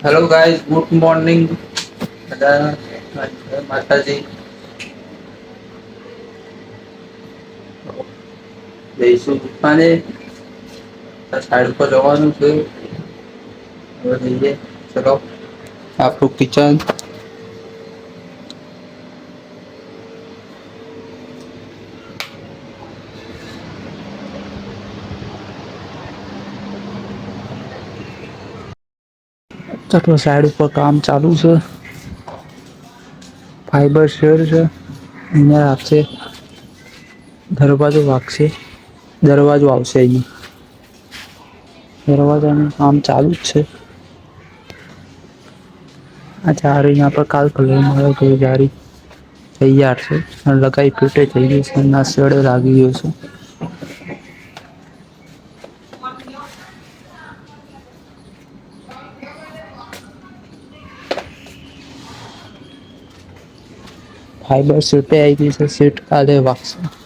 Hello guys, good morning. બધા માતાજી જઈશું દુકાને. સાઈડ ઉપર જવાનું છે. હવે જઈએ ચલો. આપણું કિચન. તો સાઈડ ઉપર કામ ચાલુ છે. ફાઈબર શેડ છે. અહીંયા આપશે. દરવાજો વાગશે. દરવાજો આવશે અહીં. દરવાજાનું કામ ચાલુ જ છે. આ જારી અહીંયા પર કાલ કલર મારો તો જારી તૈયાર છે. લગાઈ ફીટે થઈ ગઈ છે. ના શેડે લાગી ગયું છે. ફાઈબર સીટે આવી ગઈ છે. સીટ કાલે વાગશે.